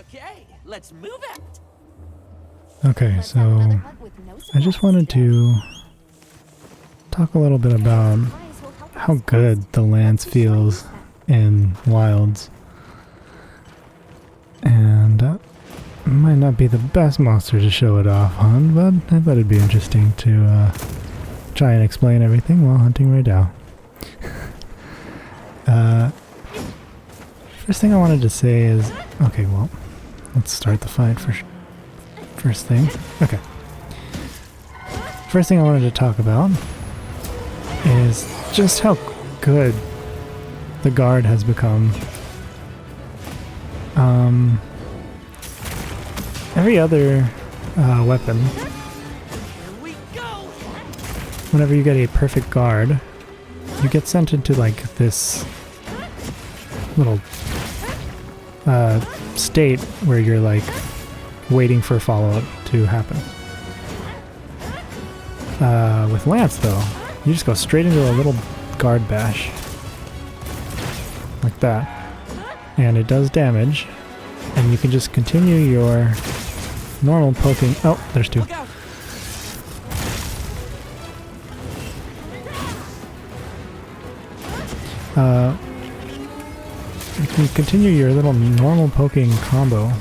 Okay, let's move out. Okay, so I just wanted to talk a little bit about how good the lance feels in Wilds. And it might not be the best monster to show it off on, but I thought it'd be interesting to try and explain everything while hunting Rey Dau. First thing I wanted to say is, okay, well, let's start the fight first thing. Okay. First thing I wanted to talk about is just how good the guard has become. Every other weapon, whenever you get a perfect guard, you get sent into like this little state where you're like waiting for follow-up to happen. With Lance though, you just go straight into a little guard bash. Like that. And it does damage. And you can just continue your normal poking. Oh, there's two. You can continue your little normal poking combo.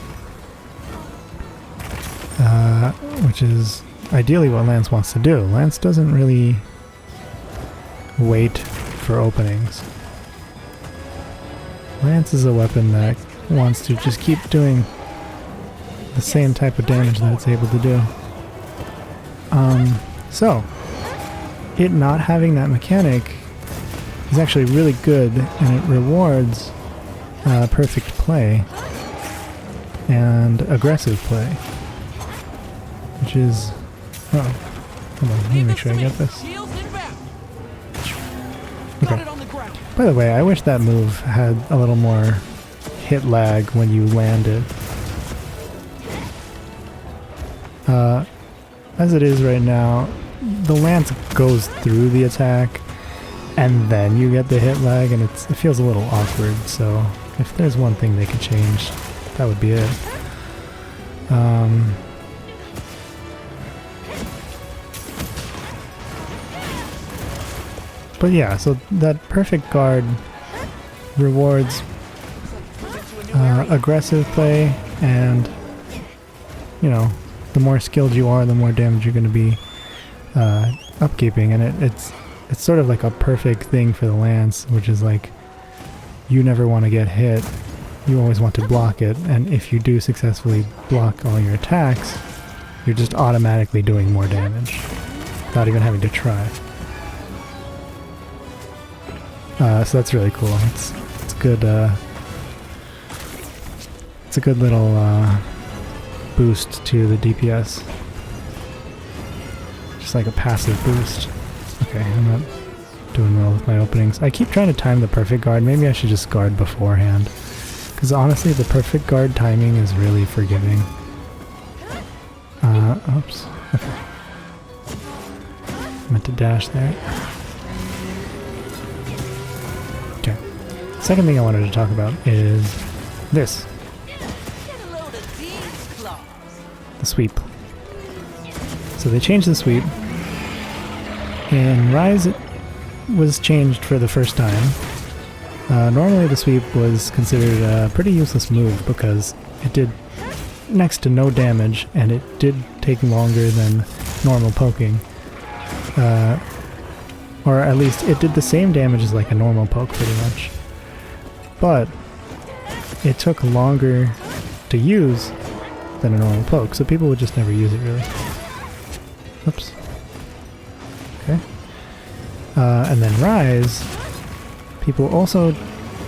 Which is ideally what Lance wants to do. Lance doesn't really wait for openings. Lance is a weapon that wants to just keep doing the same type of damage that it's able to do. So, it not having that mechanic is actually really good, and it rewards perfect play and aggressive play. Which is... oh, hold on, let me make sure I get this. Okay. By the way, I wish that move had a little more hit lag when you land it. As it is right now, the lance goes through the attack and then you get the hit lag, and it feels a little awkward, so if there's one thing they could change, that would be it. But yeah, so that perfect guard rewards aggressive play, and, you know, the more skilled you are, the more damage you're going to be upkeeping, and it's sort of like a perfect thing for the lance, which is like, you never want to get hit, you always want to block it, and if you do successfully block all your attacks, you're just automatically doing more damage, without even having to try. So that's really cool. It's good. It's a good little boost to the DPS. Just like a passive boost. Okay, I'm not doing well with my openings. I keep trying to time the perfect guard. Maybe I should just guard beforehand. Because honestly, the perfect guard timing is really forgiving. Oops. Okay. Meant to dash there. Okay. Second thing I wanted to talk about is this. The sweep. So they changed the sweep. In Rise, it was changed for the first time. Normally the sweep was considered a pretty useless move because it did next to no damage, and it did take longer than normal poking. Or at least it did the same damage as like a normal poke pretty much. But it took longer to use than a normal poke, so people would just never use it really. Oops. Okay. And then Rise, people also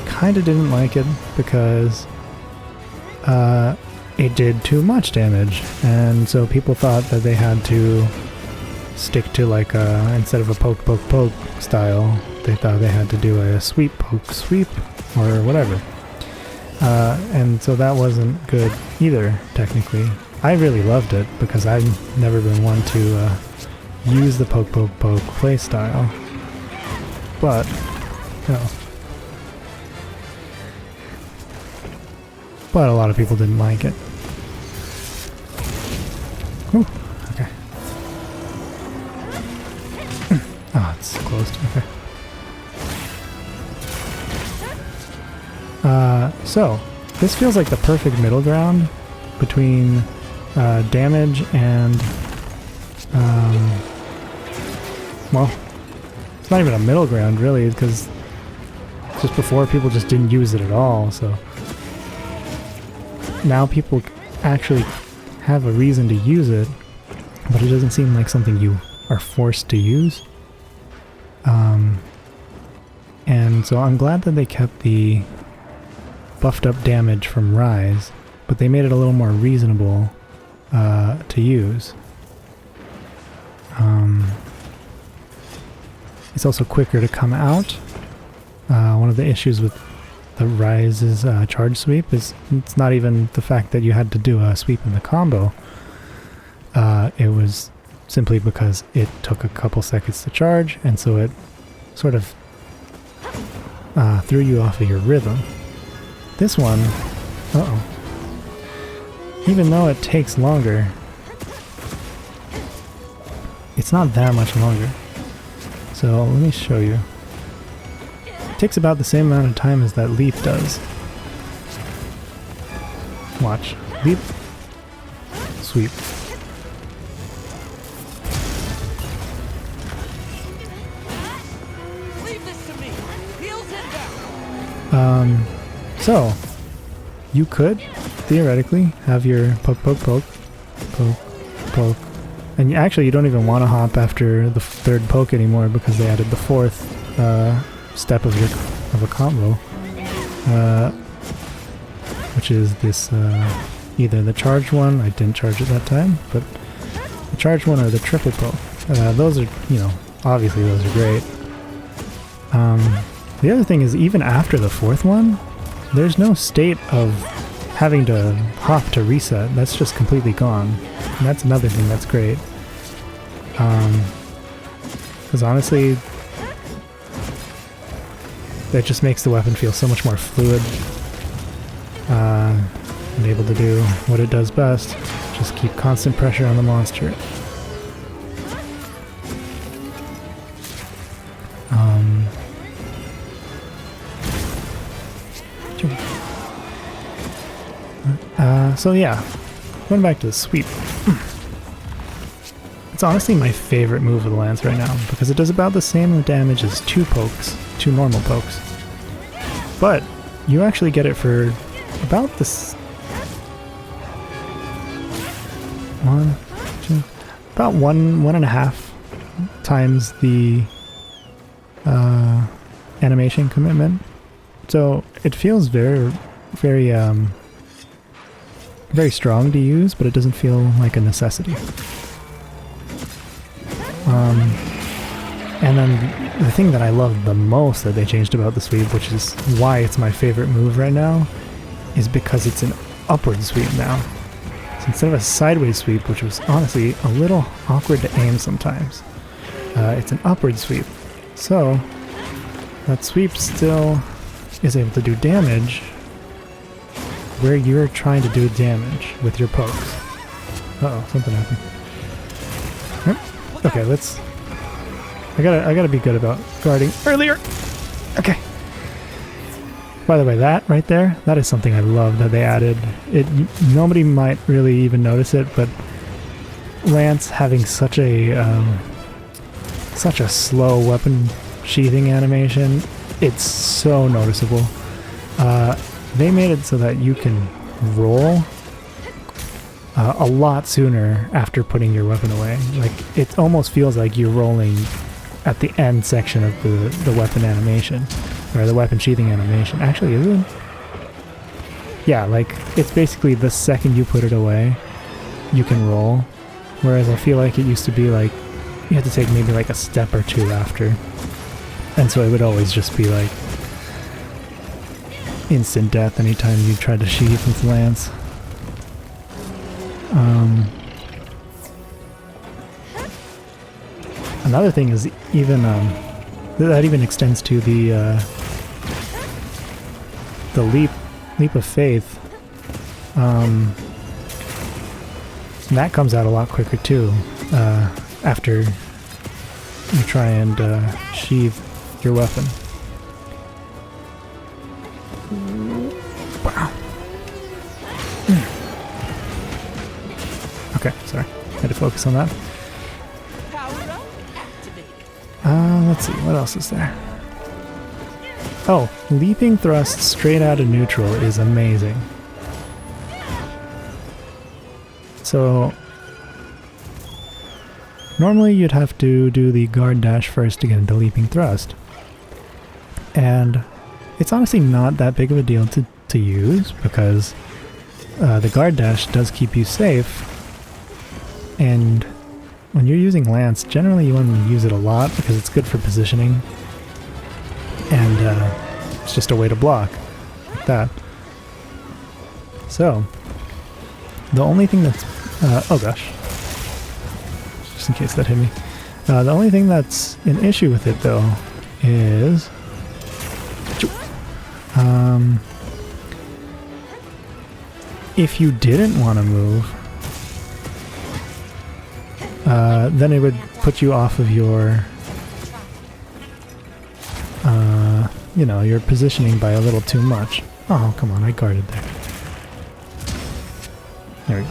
kind of didn't like it because it did too much damage, and so people thought that they had to stick to like instead of a poke poke poke style, they thought they had to do a sweep poke sweep or whatever. And so that wasn't good either, technically. I really loved it because I've never been one to use the poke poke poke play style. But, you know. but a lot of people didn't like it. Ooh, okay. Oh, it's closed. Okay. So, this feels like the perfect middle ground between damage and, well, it's not even a middle ground really, because just before people just didn't use it at all, so now people actually have a reason to use it, but it doesn't seem like something you are forced to use. And so I'm glad that they kept the buffed up damage from Rise, but they made it a little more reasonable to use. It's also quicker to come out. One of the issues with the Rise's charge sweep is it's not even the fact that you had to do a sweep in the combo. It was simply because it took a couple seconds to charge, and so it sort of threw you off of your rhythm. This one, even though it takes longer, it's not that much longer. So let me show you. It takes about the same amount of time as that leap does. Watch. Leap. Sweep. Leave this to me. Heels inbound. So you could theoretically have your poke, poke, poke, poke, poke, and actually you don't even want to hop after the third poke anymore because they added the fourth step of a combo, which is this either the charged one. I didn't charge it that time, but the charged one or the triple poke. Those are, you know, obviously those are great. The other thing is, even after the fourth one, there's no state of having to hop to reset. That's just completely gone. And that's another thing that's great. Because honestly, that just makes the weapon feel so much more fluid. And able to do what it does best. Just keep constant pressure on the monster. So yeah, going back to the sweep. It's honestly my favorite move of the Lance right now, because it does about the same damage as two normal pokes. But you actually get it for about this about one and a half times the animation commitment. So it feels very strong to use, but it doesn't feel like a necessity. And then the thing that I love the most that they changed about the sweep, which is why it's my favorite move right now, is because it's an upward sweep now. So instead of a sideways sweep, which was honestly a little awkward to aim sometimes, it's an upward sweep. So that sweep still is able to do damage where you're trying to do damage with your pokes. Uh-oh, something happened. Yep. Okay, let's... I gotta be good about guarding earlier. Okay. By the way, that right there, that is something I love that they added. Nobody might really even notice it, but Lance having such a slow weapon sheathing animation, it's so noticeable. They made it so that you can roll a lot sooner after putting your weapon away. Like, it almost feels like you're rolling at the end section of the weapon animation, or the weapon sheathing animation. Actually, is it? Yeah, like, it's basically the second you put it away, you can roll. Whereas I feel like it used to be like, you had to take maybe like a step or two after. And so it would always just be like instant death anytime you tried to sheath with Lance. Another thing is even that even extends to the leap of faith. That comes out a lot quicker too, after you try and sheathe your weapon. Wow. Okay, sorry. Had to focus on that. Let's see, what else is there? Oh, leaping thrust straight out of neutral is amazing. So, normally you'd have to do the guard dash first to get into leaping thrust. And it's honestly not that big of a deal to use, because the guard dash does keep you safe. And when you're using lance, generally you want to use it a lot because it's good for positioning. And it's just a way to block, like that. So, the only thing that's... oh gosh. Just in case that hit me. The only thing that's an issue with it, though, is... if you didn't want to move, then it would put you off of your... you know, your positioning by a little too much. Oh, come on, I guarded there. There we go.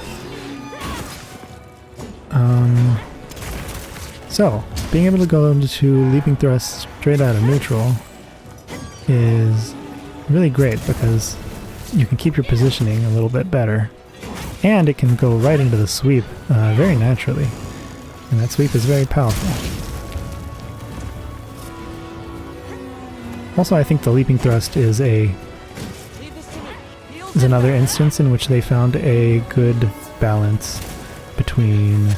So, being able to go into leaping thrust straight out of neutral is really great because you can keep your positioning a little bit better. And it can go right into the sweep very naturally. And that sweep is very powerful. Also, I think the leaping thrust is another instance in which they found a good balance between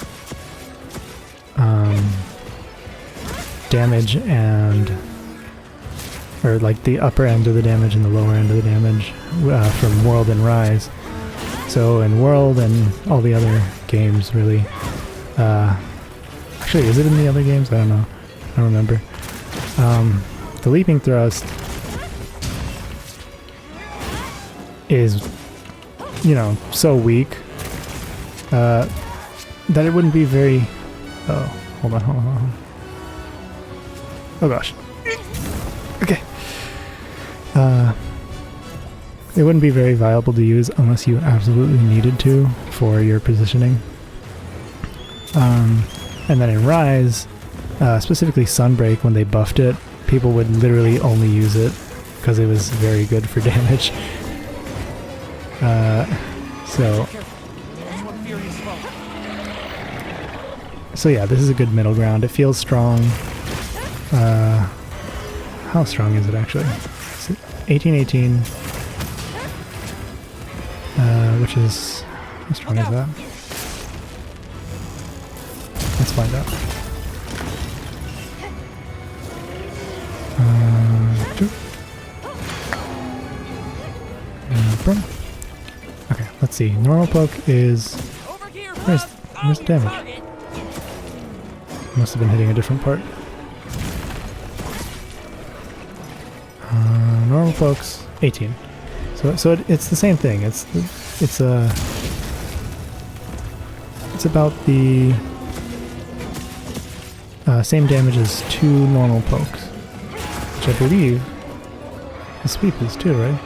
damage and, or like the upper end of the damage and the lower end of the damage from World and Rise. So in World and all the other games, really, actually, is it in the other games? I don't know. I don't remember. The leaping thrust is, you know, so weak that it wouldn't be very... Oh, hold on. Oh gosh. Okay. It wouldn't be very viable to use unless you absolutely needed to for your positioning. And then in Rise, specifically Sunbreak, when they buffed it, people would literally only use it because it was very good for damage. So yeah, this is a good middle ground. It feels strong. How strong is it actually? 1818. Which is... how strong is that? Let's find out. Okay, let's see. Normal poke is... Where's the damage? Must have been hitting a different part. Normal pokes, 18. So it's the same thing. It's about the same damage as 2 normal pokes, which I believe the sweep is too, right?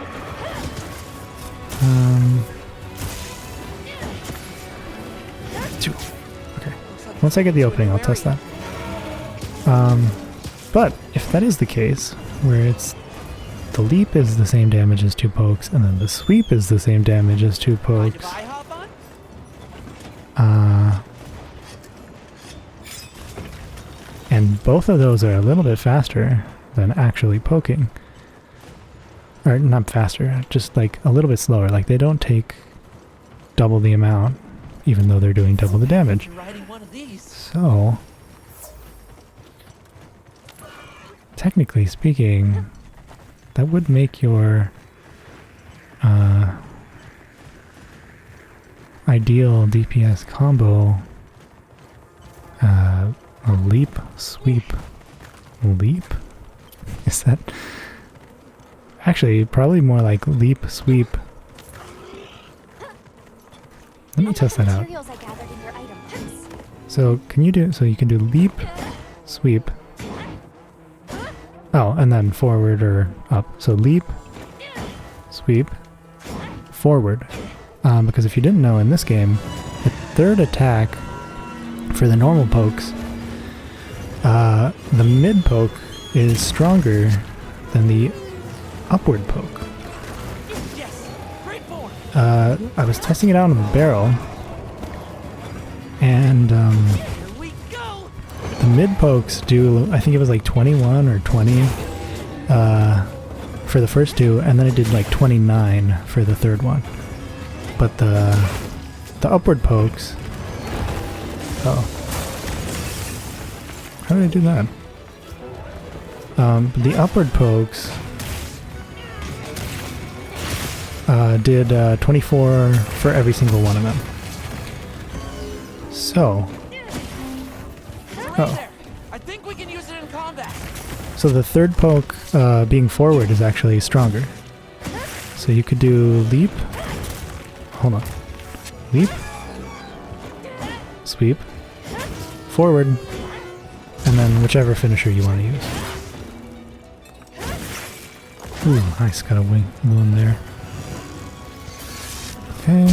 Okay. Once I get the opening, I'll test that. But if that is the case, where it's the leap is the same damage as 2 pokes, and then the sweep is the same damage as 2 pokes, and both of those are a little bit faster than actually poking. Or not faster, just like a little bit slower. Like they don't take double the amount, even though they're doing double the damage. So, technically speaking, that would make your ideal DPS combo a leap, sweep, leap? Is that... Actually, probably more like leap, sweep, Let me test that out. Materials I gathered in your item case. So you can do leap, sweep. Oh, and then forward or up. So leap, sweep, forward. Because if you didn't know, in this game, the third attack for the normal pokes, the mid poke is stronger than the upward poke. Yes. Great form. I was testing it out on the barrel, and Here we go. the mid pokes do, I think it was like 21 or 20 for the first two, and then it did like 29 for the third one. But the upward pokes, oh, how did I do that? The upward pokes did 24 for every single one of them. So, Right there. I think we can use it in combat. so the third poke being forward is actually stronger. So you could do leap, hold on, leap, sweep, forward, and then whichever finisher you want to use. Ooh, nice, got a wing balloon there. Okay.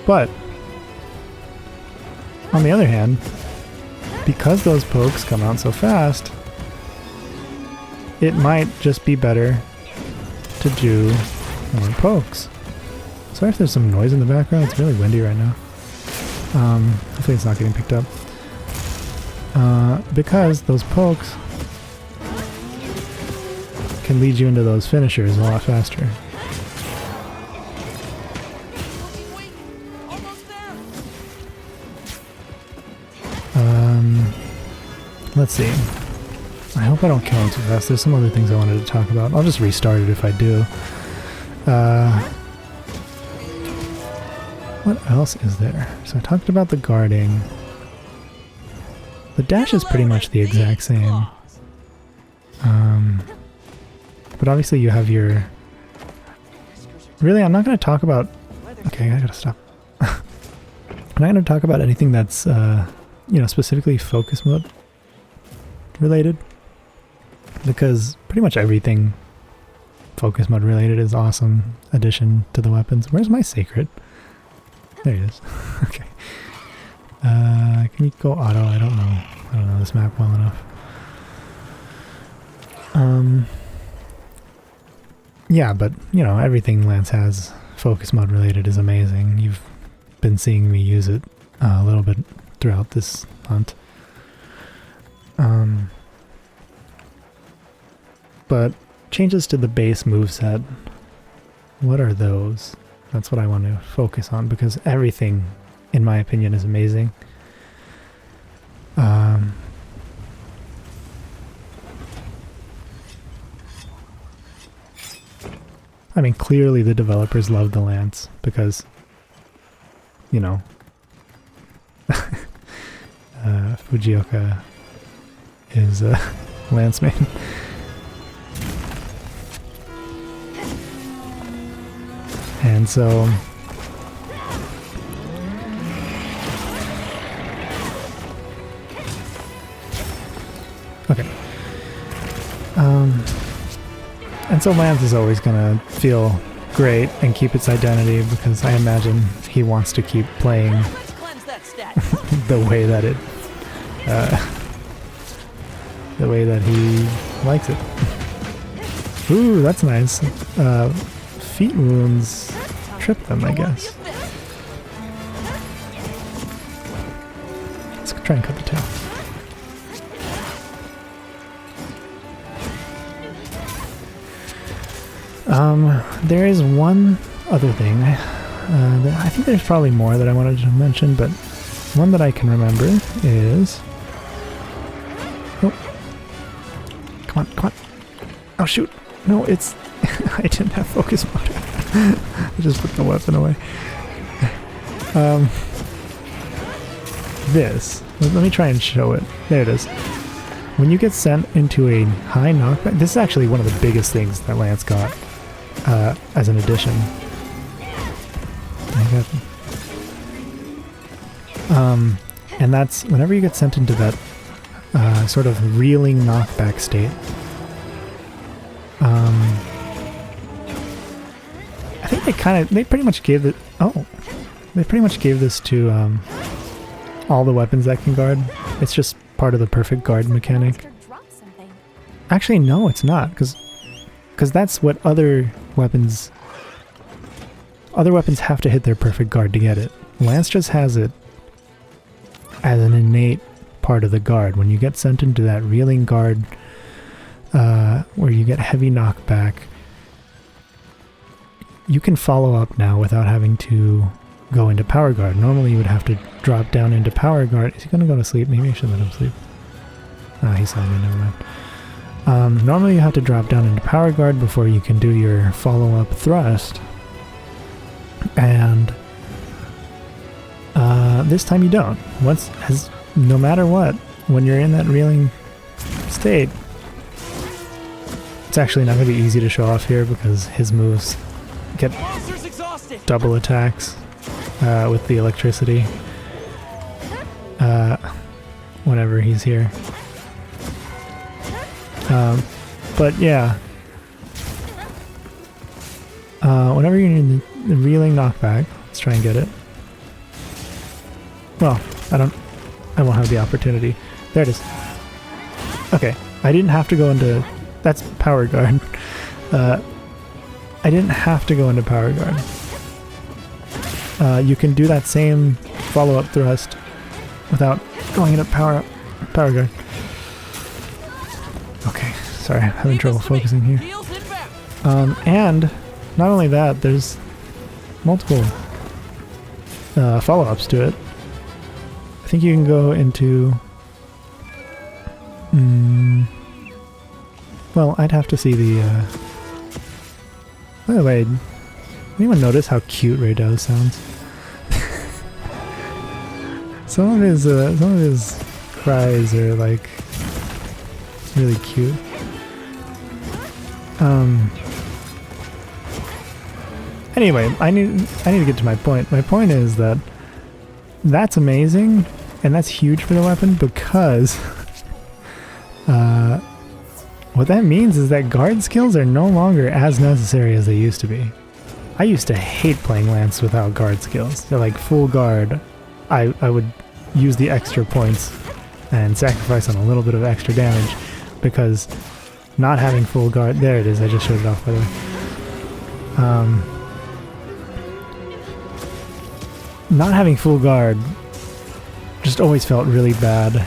But on the other hand, because those pokes come out so fast, it might just be better to do more pokes. Sorry if there's some noise in the background, it's really windy right now. Hopefully it's not getting picked up. Because those pokes can lead you into those finishers a lot faster. Wait. Almost there. Let's see. I hope I don't kill him too fast. There's some other things I wanted to talk about. I'll just restart it if I do. What else is there? So I talked about the guarding. The dash is pretty much the exact same. But obviously you have your... Really, I'm not going to talk about... Okay, I gotta stop. I'm not going to talk about anything that's, you know, specifically focus mode related. Because pretty much everything focus mode related is awesome addition to the weapons. Where's my sacred? There it is. Okay. Can you go auto? I don't know. I don't know this map well enough. Yeah, but, you know, everything Lance has focus mode related is amazing. You've been seeing me use it a little bit throughout this hunt. But changes to the base moveset, what are those? That's what I want to focus on, because everything, in my opinion, is amazing. I mean, clearly the developers love the Lance, because, you know, Fujioka is a Lance main. And so... Okay. And so Lance is always gonna feel great and keep its identity, because I imagine he wants to keep playing Let's cleanse that stat. the way that it... the way that he likes it. Ooh, that's nice. Feet wounds trip them, I guess. Let's try and cut the tail. There is one other thing. I think there's probably more that I wanted to mention, but one that I can remember is... Oh. Come on, come on. Oh shoot. No, it's... I didn't have focus mode. I just put the weapon away. This. Let me try and show it. There it is. When you get sent into a high knockback... This is actually one of the biggest things that Lance got as an addition. happened? And that's whenever you get sent into that sort of reeling knockback state. I think they pretty much gave it. Oh, they pretty much gave this to all the weapons that can guard. It's just part of the perfect guard mechanic. Actually, no, it's not, because that's what other weapons have to hit their perfect guard to get it. Lance just has it as an innate part of the guard. When you get sent into that reeling guard, where you get heavy knockback, you can follow up now without having to go into power guard. Normally you would have to drop down into power guard. Is he gonna go to sleep? Maybe I should let him sleep. Oh, he saw me, never mind. Normally you have to drop down into power guard before you can do your follow-up thrust. And this time you don't. No matter what, when you're in that reeling state, it's actually not going to be easy to show off here because his moves get double attacks with the electricity whenever he's here. But yeah, whenever you're in the reeling knockback, let's try and get it. Well, I won't have the opportunity. There it is. Okay, I didn't have to go into... That's power guard. I didn't have to go into power guard. You can do that same follow-up thrust without going into power guard. Okay, sorry, I'm having trouble focusing here. And not only that, there's multiple follow-ups to it. I think you can go into... well, I'd have to see the... By the way, anyone notice how cute Rey Dau sounds? Some of his cries are like really cute. Anyway, I need to get to my point. My point is that that's amazing, and that's huge for the weapon because what that means is that guard skills are no longer as necessary as they used to be. I used to hate playing Lance without guard skills. They're like full guard. I would use the extra points and sacrifice on a little bit of extra damage because not having full guard... There it is, I just showed it off by the way. Not having full guard just always felt really bad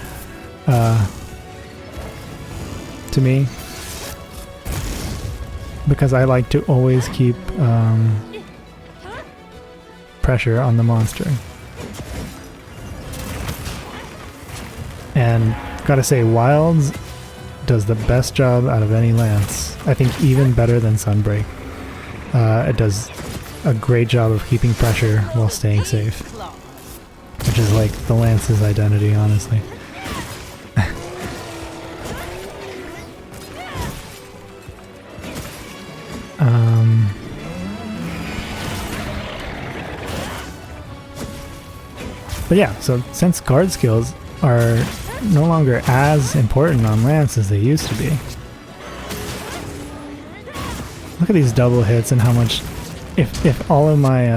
to me because I like to always keep pressure on the monster. And gotta say, Wilds does the best job out of any Lance. I think even better than Sunbreak. It does a great job of keeping pressure while staying safe. Which is like the Lance's identity, honestly. But yeah, so since guard skills are no longer as important on Lance as they used to be. Look at these double hits and how much... If all of my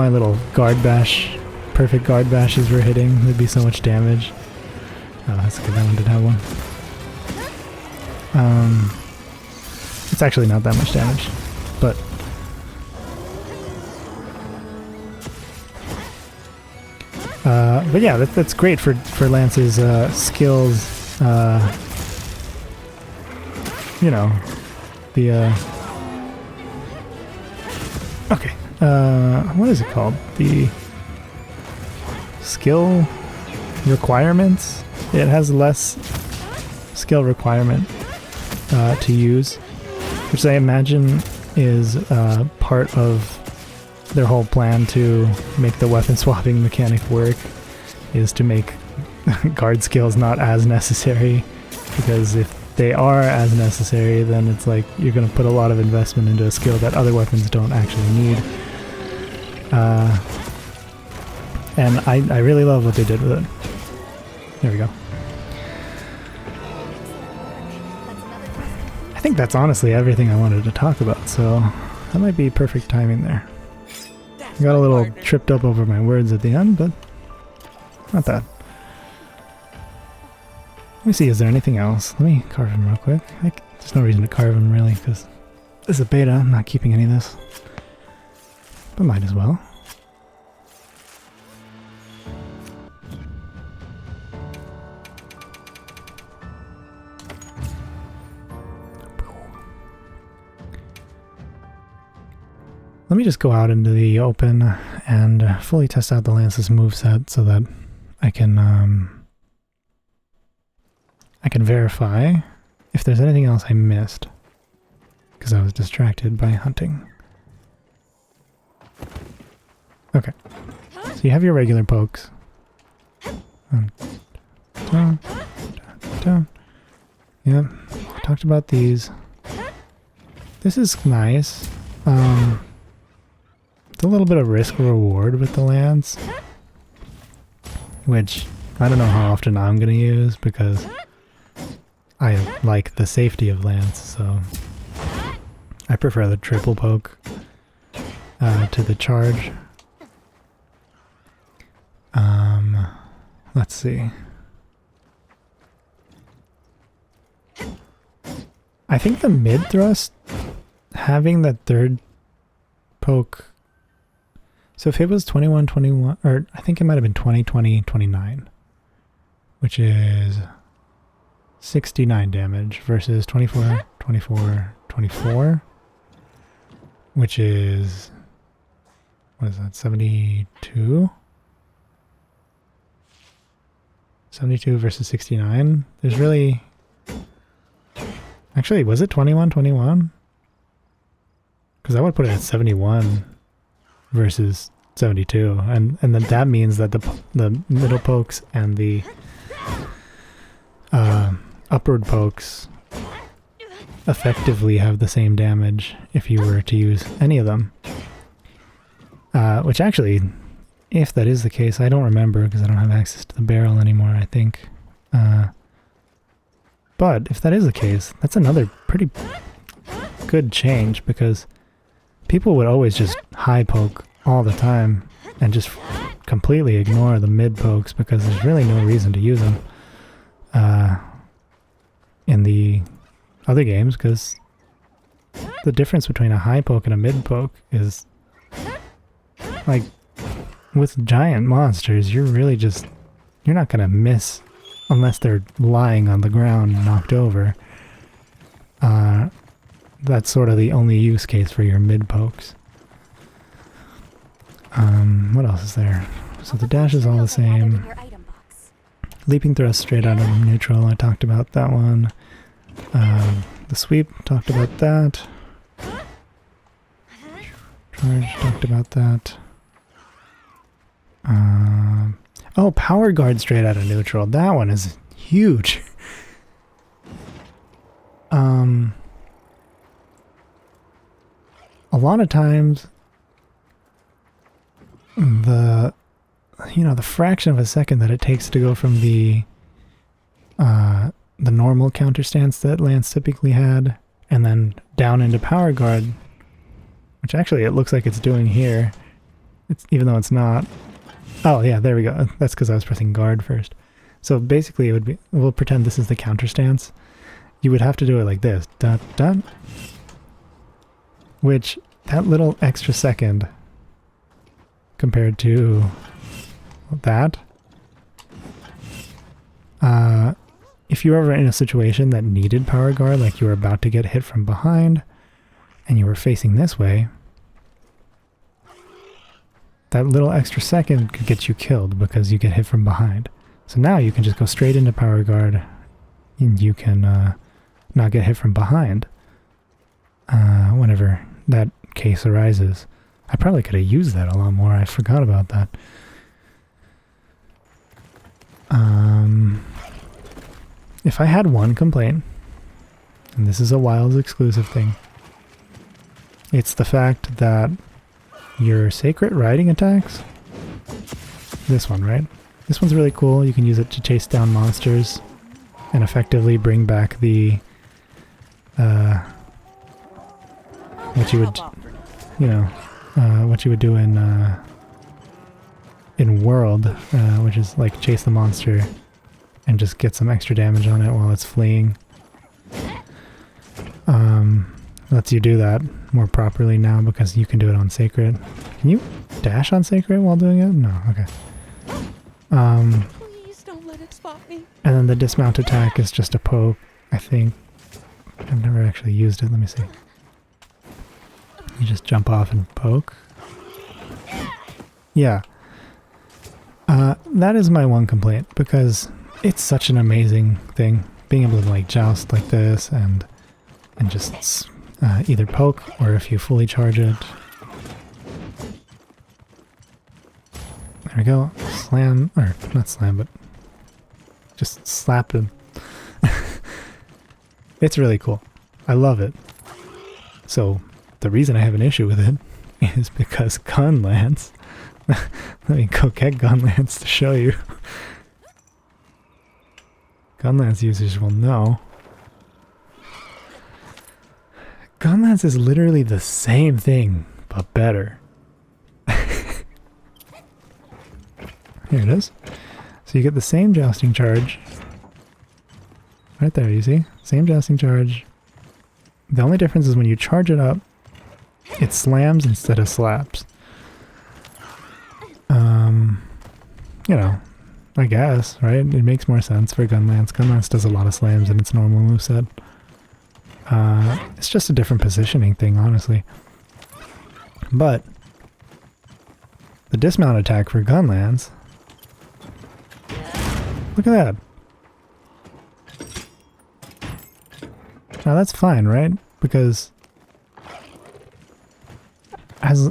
little guard bash, perfect guard bashes were hitting, there'd be so much damage. Oh, that's good, that one did have one. It's actually not that much damage, but... but yeah, that's great for Lance's skills. You know, the okay. What is it called? The skill requirements. It has less skill requirement to use, which I imagine is part of their whole plan to make the weapon swapping mechanic work, is to make guard skills not as necessary, because if they are as necessary, then it's like you're going to put a lot of investment into a skill that other weapons don't actually need. And I really love what they did with it. There we go. I think that's honestly everything I wanted to talk about, so that might be perfect timing there. I got a little tripped up over my words at the end, but not bad. Let me see, is there anything else? Let me carve him real quick. There's no reason to carve him really, because this is a beta. I'm not keeping any of this. But might as well. Let me just go out into the open and fully test out the Lance's moveset so that I can verify if there's anything else I missed because I was distracted by hunting. Okay, so you have your regular pokes. Down, down. Yep, talked about these. This is nice. It's a little bit of risk reward with the lance, which I don't know how often I'm going to use because I like the safety of lance, so I prefer the triple poke to the charge. Let's see. I think the mid thrust, having that third poke. So if it was 21-21, or I think it might have been 20-20-29, which is 69 damage versus 24-24-24, which is, what is that, 72? 72 versus 69. There's really, actually, was it 21-21? Because I would put it at 71 versus 72, and then that means that the middle pokes and the upward pokes effectively have the same damage if you were to use any of them. Which actually, if that is the case, I don't remember because I don't have access to the barrel anymore, I think. But if that is the case, that's another pretty good change because people would always just high poke all the time and just completely ignore the mid pokes because there's really no reason to use them in the other games because the difference between a high poke and a mid poke is like with giant monsters you're not gonna miss unless they're lying on the ground knocked over. That's sort of the only use case for your mid pokes. What else is there? So the dash is all the same. Leaping thrust straight out of neutral, I talked about that one. The sweep, talked about that. Charge, talked about that. Oh, power guard straight out of neutral. That one is huge. A lot of times the fraction of a second that it takes to go from the normal counter stance that Lance typically had and then down into power guard, which actually it looks like it's doing here, even though it's not. Oh yeah, there we go. That's because I was pressing guard first. So basically it would be, we'll pretend this is the counter stance. You would have to do it like this, dun, dun, which that little extra second compared to that, if you were ever in a situation that needed power guard, like you were about to get hit from behind and you were facing this way, that little extra second could get you killed because you get hit from behind. So now you can just go straight into power guard and you can not get hit from behind whenever that case arises. I probably could have used that a lot more. I forgot about that. If I had one complaint, and this is a Wilds exclusive thing, it's the fact that your sacred riding attacks. This one, right? This one's really cool. You can use it to chase down monsters and effectively bring back the what you would, you know, what you would do in World, which is like chase the monster and just get some extra damage on it while it's fleeing. Lets you do that more properly now because you can do it on Sacred. Can you dash on Sacred while doing it? No, okay. Please don't let it spot me. And then the dismount attack is just a poke, I think. I've never actually used it, let me see. You just jump off and poke. Yeah. That is my one complaint, because it's such an amazing thing. Being able to like joust like this and just either poke or if you fully charge it. There we go. Slam, or not slam, but just slap him. It's really cool. I love it. So the reason I have an issue with it is because Gunlance. Let me go get Gunlance to show you. Gunlance users will know. Gunlance is literally the same thing, but better. Here it is. So you get the same jousting charge. Right there, you see? Same jousting charge. The only difference is when you charge it up, it slams instead of slaps. You know, I guess, right? It makes more sense for Gunlance. Gunlance does a lot of slams in its normal moveset. It's just a different positioning thing, honestly. But the dismount attack for Gunlance, look at that. Now that's fine, right? Because as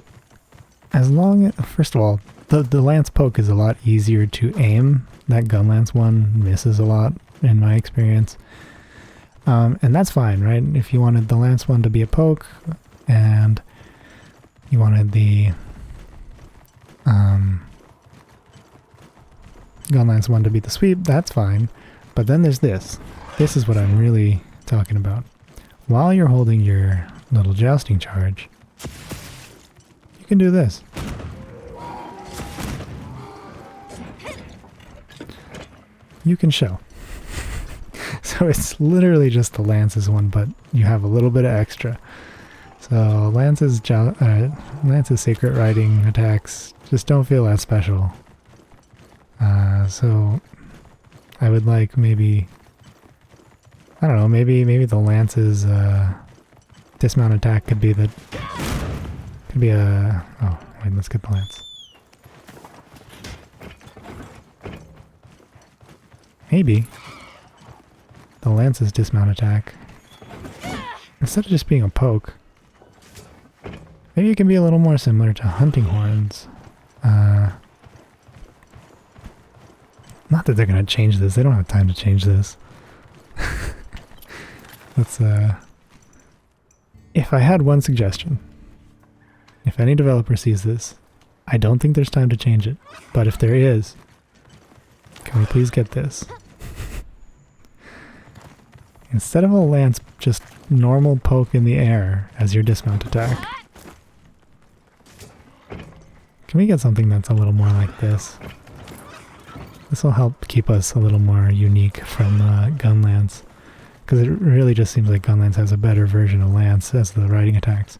long as, first of all, the lance poke is a lot easier to aim. That Gunlance one misses a lot in my experience. And that's fine, right? If you wanted the lance one to be a poke and you wanted the Gunlance one to be the sweep, that's fine. But then there's this. This is what I'm really talking about. While you're holding your little jousting charge, you can do this. You can show. So it's literally just the Lance's one, but you have a little bit of extra. So Lance's Sacred Riding attacks just don't feel that special. So I would like maybe, I don't know, maybe the Lance's dismount attack could be a, oh wait, let's get the Lance. Maybe the Lance's dismount attack, instead of just being a poke, maybe it can be a little more similar to Hunting Horns. Not that they're gonna change this, they don't have time to change this. Let's, if I had one suggestion, if any developer sees this, I don't think there's time to change it, but if there is, can we please get this? Instead of a lance, just normal poke in the air as your dismount attack. Can we get something that's a little more like this? This will help keep us a little more unique from Gunlance. Because it really just seems like Gunlance has a better version of Lance as the riding attacks.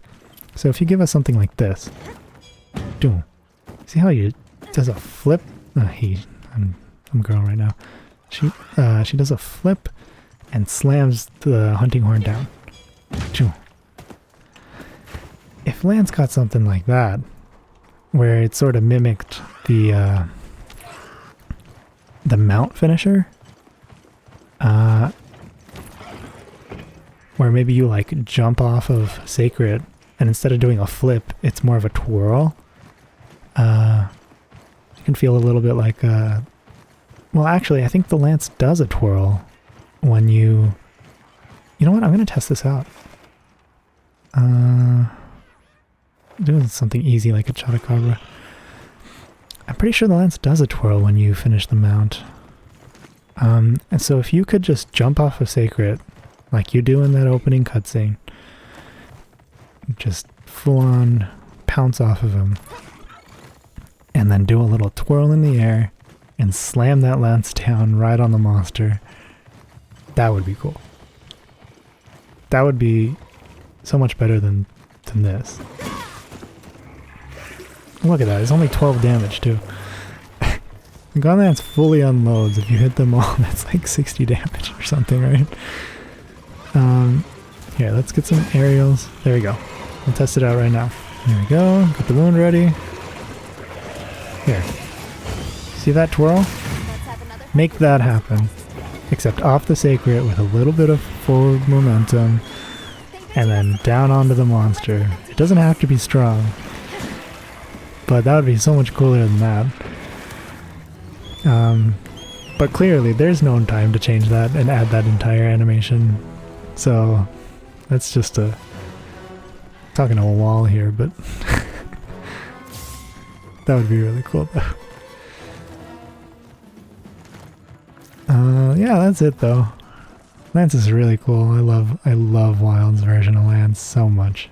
So if you give us something like this. Doom. See how he does a flip? I'm a girl right now. She does a flip and slams the Hunting Horn down. If Lance got something like that, where it sort of mimicked the mount finisher, where maybe you like jump off of Sacred and instead of doing a flip, it's more of a twirl. You can feel a little bit like well, actually, I think the Lance does a twirl when you know what? I'm going to test this out. doing something easy like a Chatacabra. I'm pretty sure the lance does a twirl when you finish the mount. And so if you could just jump off of Sacred, like you do in that opening cutscene, just full on pounce off of him, and then do a little twirl in the air and slam that lance down right on the monster, that would be cool. That would be so much better than this. Look at that, it's only 12 damage too. The gun lance fully unloads. If you hit them all, that's like 60 damage or something, right? Here, let's get some aerials. There we go. We'll test it out right now. There we go. Got the wound ready. Here. See that twirl? Make that happen. Except off the Sacred with a little bit of forward momentum. And then down onto the monster. It doesn't have to be strong. But that would be so much cooler than that. But clearly there's no time to change that and add that entire animation. So that's just talking to a wall here, but that would be really cool though. Yeah, that's it though. Lance is really cool. I love Wild's version of Lance so much.